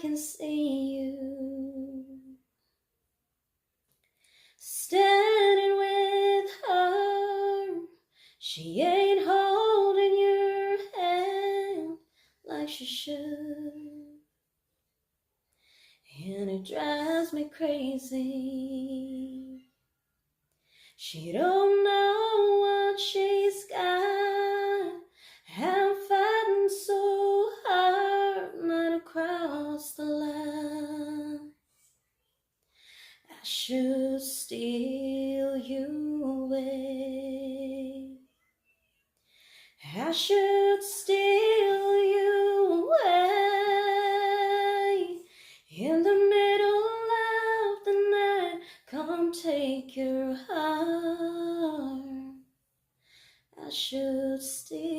can see you standing with her. She ain't holding your hand like she should, and it drives me crazy. She don't know what she's got. I'm fighting so hard not to cross the line. I should steal you away. I should steal you away. In the middle of the night, come take your heart. I should steal